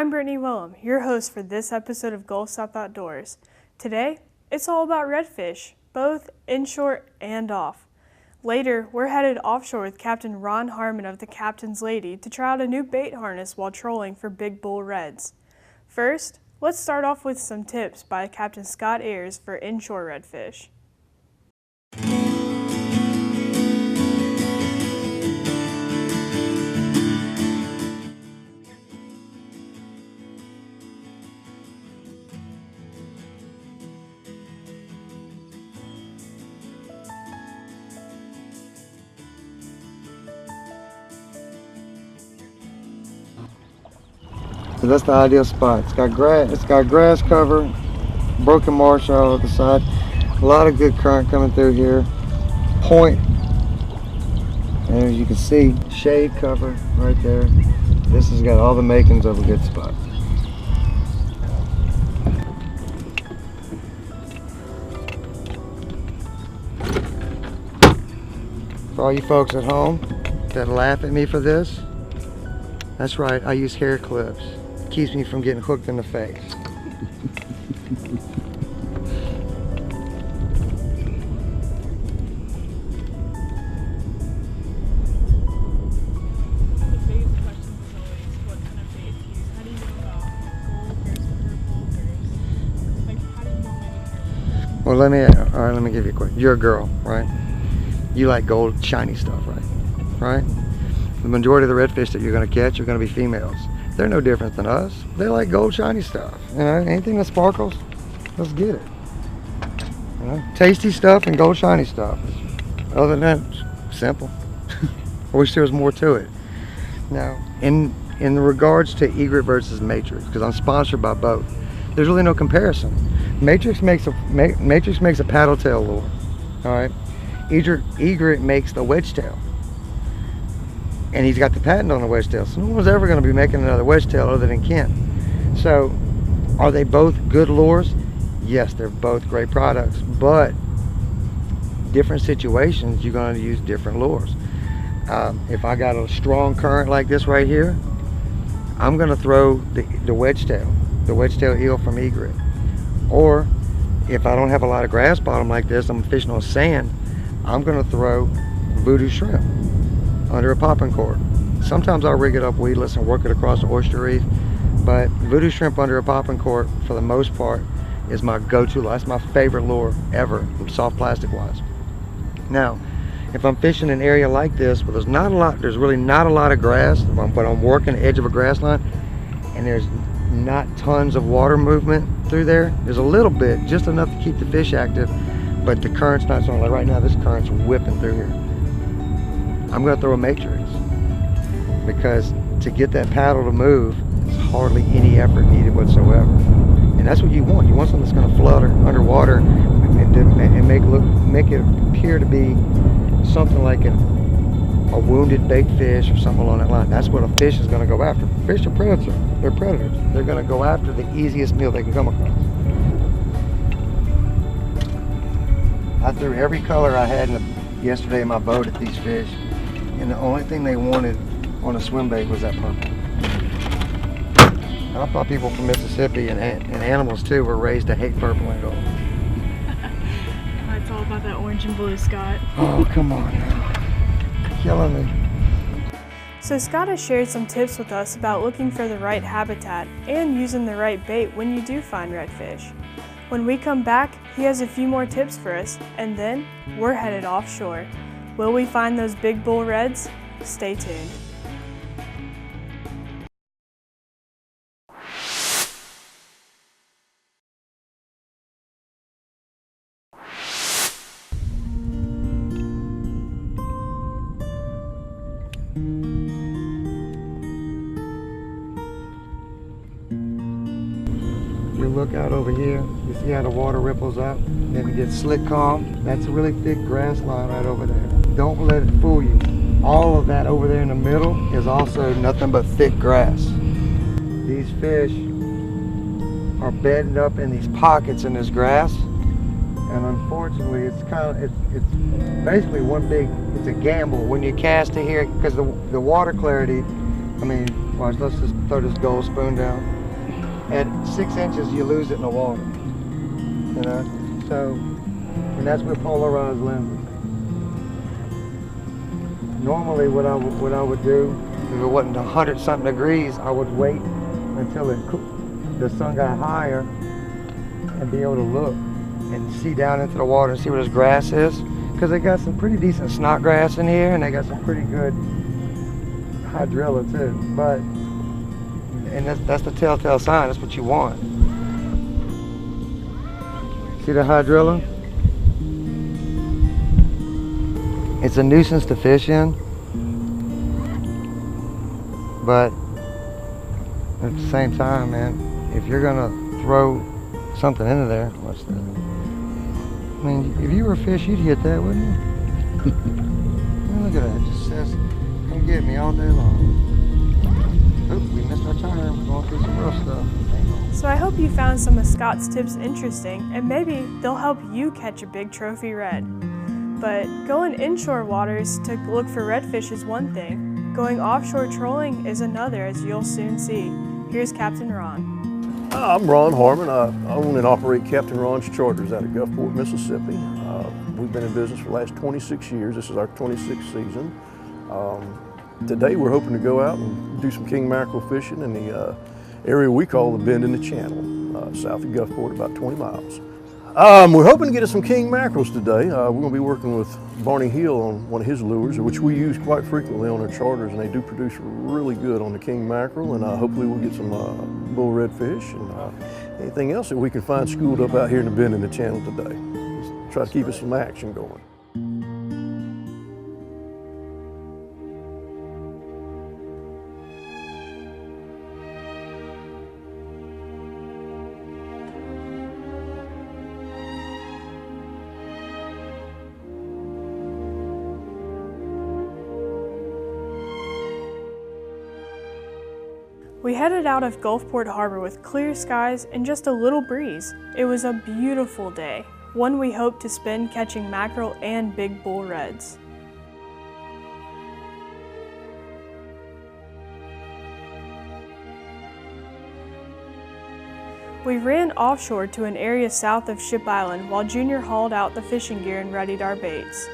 I'm Brittany Willem, your host for this episode of Gulf South Outdoors. Today, it's all about redfish, both inshore and off. Later, we're headed offshore with Captain Ron Harmon of the Captain's Lady to try out a new bait harness while trolling for big bull reds. First, let's start off with some tips by Captain Scott Ayers for inshore redfish. So that's the ideal spot. It's got grass cover, broken marsh all over the side. A lot of good current coming through here. Point, and as you can see, shade cover right there. This has got all the makings of a good spot. For all you folks at home that laugh at me for this, that's right, I use hair clips. Keeps me from getting hooked in the face. Well, let me give you a question. You're a girl, right? You like gold, shiny stuff, right? The majority of the redfish that you're going to catch are going to be females. They're no different than us. They like gold, shiny stuff. You know, anything that sparkles, let's get it. You know, tasty stuff and gold, shiny stuff. Other than that, it's simple. I wish there was more to it. Now, in regards to egret versus matrix, because I'm sponsored by both, there's really no comparison. Matrix makes a paddle tail lure. All right, egret makes the wedge tail. And he's got the patent on the wedge tail, so no one's ever going to be making another wedge tail other than Kent. So, are they both good lures? Yes, they're both great products, but different situations, you're going to use different lures. If I got a strong current like this right here, I'm going to throw the wedge tail eel from egret. Or if I don't have a lot of grass bottom like this, I'm fishing on sand, I'm going to throw voodoo shrimp under a popping cork. Sometimes I'll rig it up weedless and work it across the oyster reef, but voodoo shrimp under a popping cork, for the most part, is my go-to. That's my favorite lure ever, soft plastic wise. Now, if I'm fishing an area like this where there's really not a lot of grass, but I'm working the edge of a grass line, and there's not tons of water movement through there, there's a little bit, just enough to keep the fish active, but the current's not strong. Like right now, this current's whipping through here. I'm going to throw a matrix, because to get that paddle to move, there's hardly any effort needed whatsoever. And that's what you want. You want something that's going to flutter underwater and make it appear to be something like a wounded bait fish or something along that line. That's what a fish is going to go after. Fish are predators. They're predators. They're going to go after the easiest meal they can come across. I threw every color I had yesterday in my boat at these fish, and the only thing they wanted on a swim bait was that purple. I thought people from Mississippi and animals too were raised to hate purple and gold. It's all about that orange and blue, Scott. Oh, come on now. Killing me. So Scott has shared some tips with us about looking for the right habitat and using the right bait when you do find redfish. When we come back, he has a few more tips for us, and then we're headed offshore. Will we find those big bull reds? Stay tuned. You look out over here, you see how the water ripples up, then it gets slick calm. That's a really thick grass line right over there. Don't let it fool you. All of that over there in the middle is also nothing but thick grass. These fish are bedding up in these pockets in this grass, and unfortunately it's basically it's a gamble when you cast it here, because the water clarity, I mean, watch, let's just throw this gold spoon down. at 6 inches you lose it in the water. You know, so, and that's with polarized lenses. Normally what I would do, if it wasn't 100-something degrees, I would wait until the sun got higher and be able to look and see down into the water and see where this grass is. Because they got some pretty decent snot grass in here, and they got some pretty good hydrilla too. But, and that's the telltale sign, that's what you want. See the hydrilla? It's a nuisance to fish in, but at the same time, man, if you're gonna throw something into there, what's that? I mean, if you were a fish, you'd hit that, wouldn't you? Look at that, it just says, come get me all day long. Oops, we missed our turn, we're going through some rough stuff. So I hope you found some of Scott's tips interesting, and maybe they'll help you catch a big trophy red. But going inshore waters to look for redfish is one thing. Going offshore trolling is another, as you'll soon see. Here's Captain Ron. I'm Ron Harmon. I own and operate Captain Ron's Charters out of Gulfport, Mississippi. We've been in business for the last 26 years. This is our 26th season. Today we're hoping to go out and do some king mackerel fishing in the area we call the Bend in the Channel, south of Gulfport, about 20 miles. We're hoping to get us some king mackerels today. We're going to be working with Barney Hill on one of his lures, which we use quite frequently on our charters, and they do produce really good on the king mackerel, and hopefully we'll get some bull redfish and anything else that we can find schooled up out here in the Bend in the Channel today. Just try to keep us some action going. We headed out of Gulfport Harbor with clear skies and just a little breeze. It was a beautiful day, one we hope to spend catching mackerel and big bull reds. We ran offshore to an area south of Ship Island while Junior hauled out the fishing gear and readied our baits.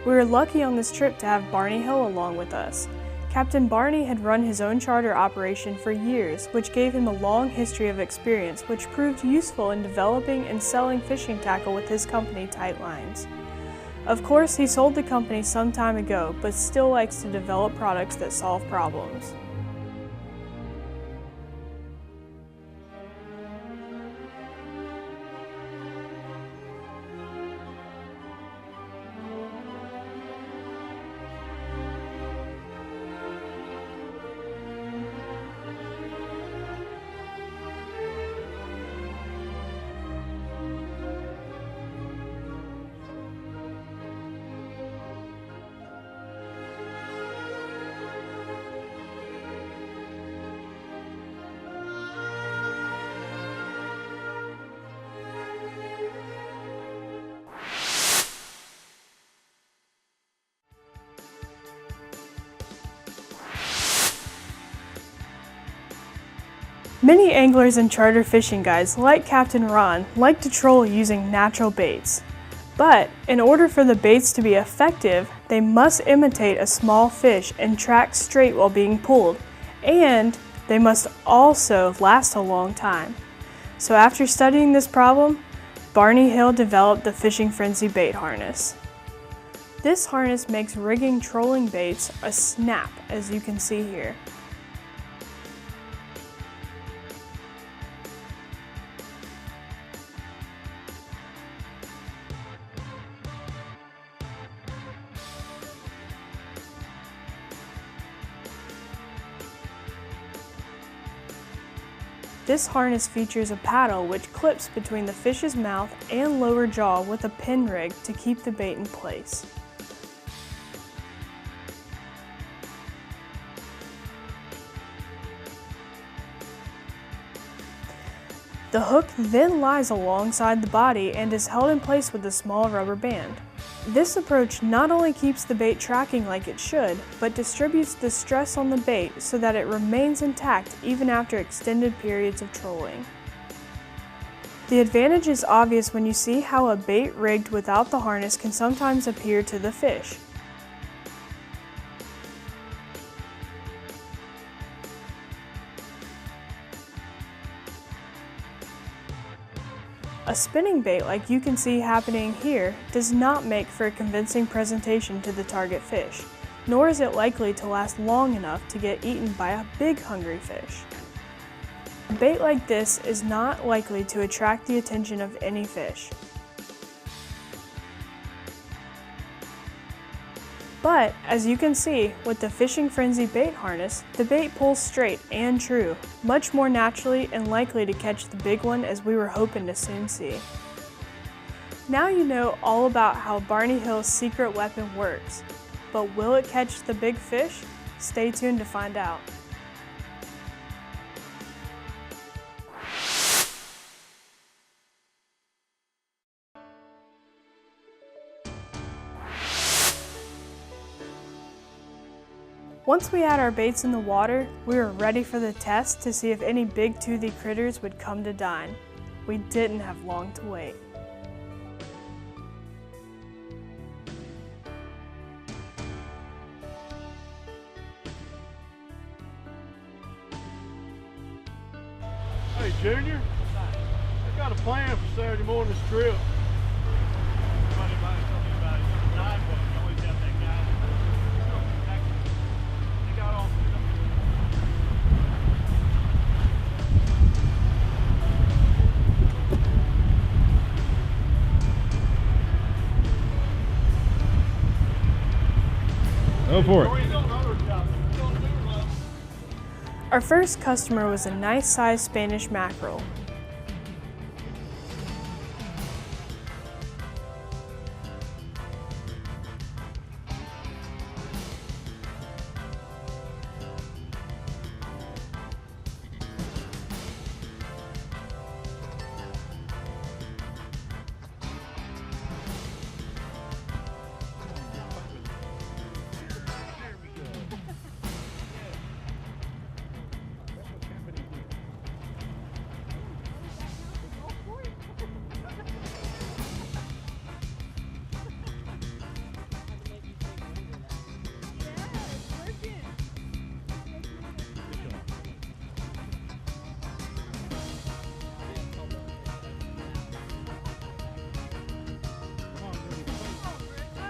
We were lucky on this trip to have Barney Hill along with us. Captain Barney had run his own charter operation for years, which gave him a long history of experience, which proved useful in developing and selling fishing tackle with his company, Tight Lines. Of course, he sold the company some time ago, but still likes to develop products that solve problems. Many anglers and charter fishing guides, like Captain Ron, like to troll using natural baits. But in order for the baits to be effective, they must imitate a small fish and track straight while being pulled, and they must also last a long time. So after studying this problem, Barney Hill developed the Fishing Frenzy bait harness. This harness makes rigging trolling baits a snap, as you can see here. This harness features a paddle which clips between the fish's mouth and lower jaw with a pin rig to keep the bait in place. The hook then lies alongside the body and is held in place with a small rubber band. This approach not only keeps the bait tracking like it should, but distributes the stress on the bait so that it remains intact even after extended periods of trolling. The advantage is obvious when you see how a bait rigged without the harness can sometimes appear to the fish. A spinning bait like you can see happening here does not make for a convincing presentation to the target fish, nor is it likely to last long enough to get eaten by a big hungry fish. A bait like this is not likely to attract the attention of any fish. But, as you can see, with the Fishing Frenzy bait harness, the bait pulls straight and true, much more naturally and likely to catch the big one as we were hoping to soon see. Now you know all about how Barney Hill's secret weapon works, but will it catch the big fish? Stay tuned to find out. Once we had our baits in the water, we were ready for the test to see if any big toothy critters would come to dine. We didn't have long to wait. Hey Junior, I got a plan for Saturday morning's trip. Everybody told me about it. Tonight, but you always have that guy. They got all Go for it. Our first customer was a nice-sized Spanish mackerel.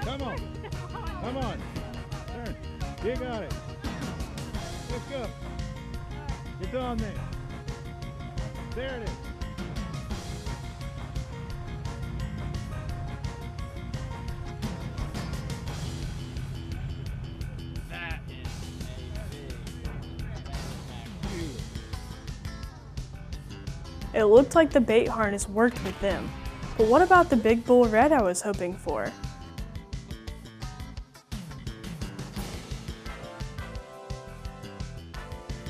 Come on. Turn. You got it. Let's go. It's on there. There it is. That is beautiful. It looked like the bait harness worked with them. But what about the big bull red I was hoping for?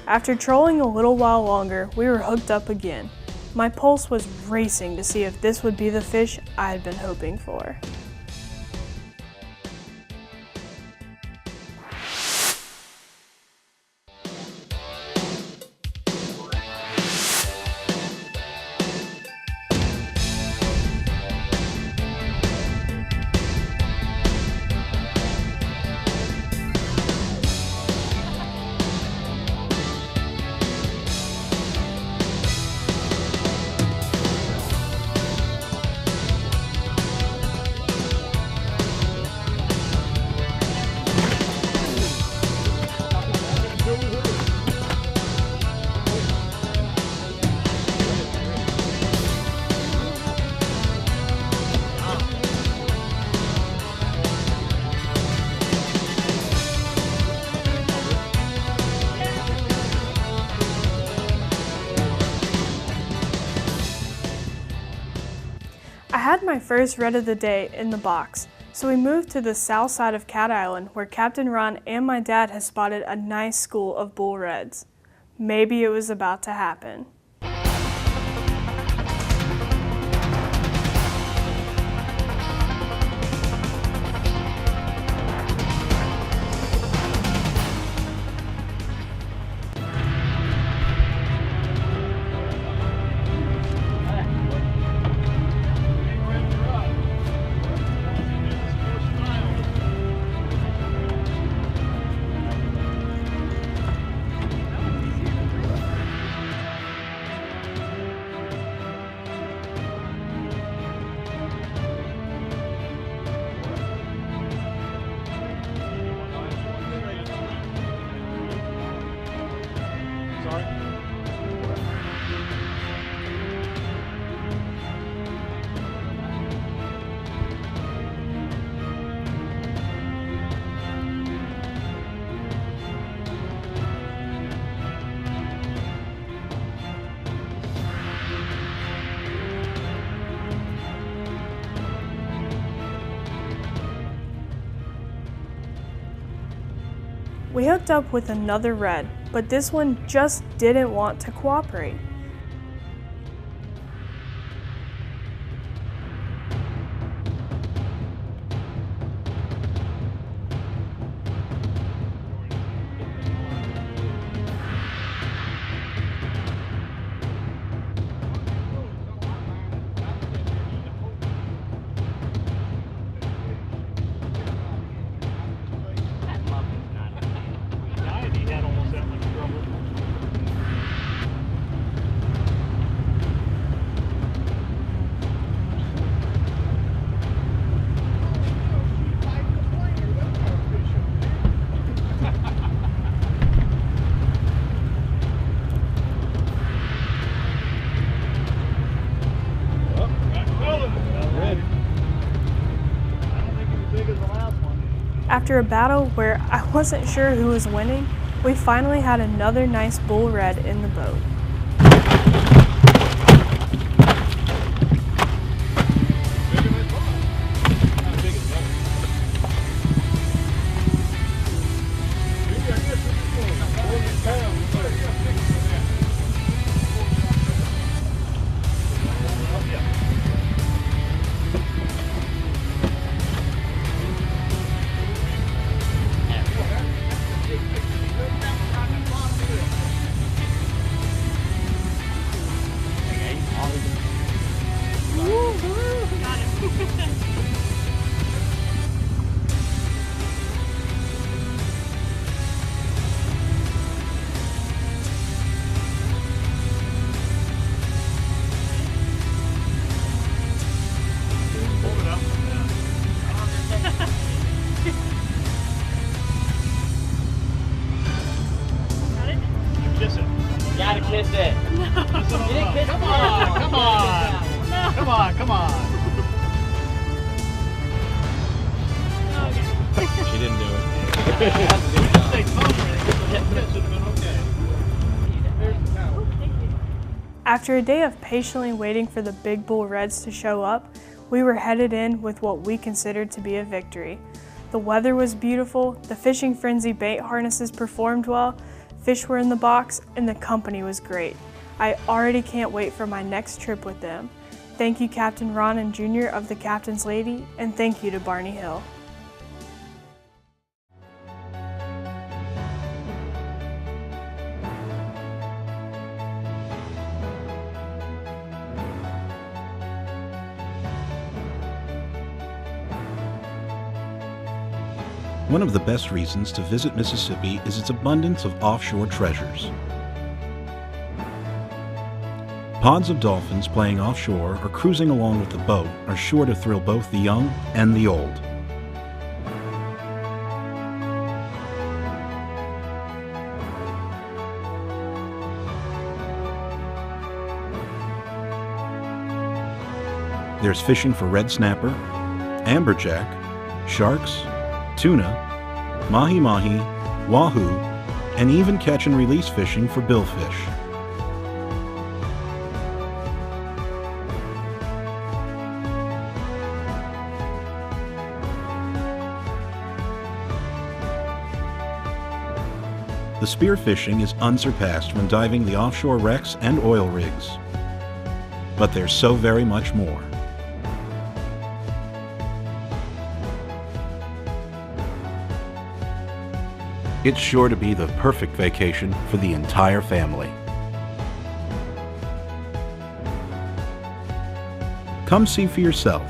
After trolling a little while longer, we were hooked up again. My pulse was racing to see if this would be the fish I had been hoping for. I had my first red of the day in the box, so we moved to the south side of Cat Island where Captain Ron and my dad had spotted a nice school of bull reds. Maybe it was about to happen. We hooked up with another red, but this one just didn't want to cooperate. After a battle where I wasn't sure who was winning, we finally had another nice bull red in the boat. Gotta kiss it. Come on. She didn't do it. After a day of patiently waiting for the big bull reds to show up, we were headed in with what we considered to be a victory. The weather was beautiful, the Fishing Frenzy bait harnesses performed well, fish were in the box, and the company was great. I already can't wait for my next trip with them. Thank you Captain Ron and Jr. of the Captain's Lady, and thank you to Barney Hill. One of the best reasons to visit Mississippi is its abundance of offshore treasures. Pods of dolphins playing offshore or cruising along with the boat are sure to thrill both the young and the old. There's fishing for red snapper, amberjack, sharks, tuna, mahi-mahi, wahoo, and even catch and release fishing for billfish. The spearfishing is unsurpassed when diving the offshore wrecks and oil rigs. But there's so very much more. It's sure to be the perfect vacation for the entire family. Come see for yourself.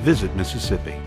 Visit Mississippi.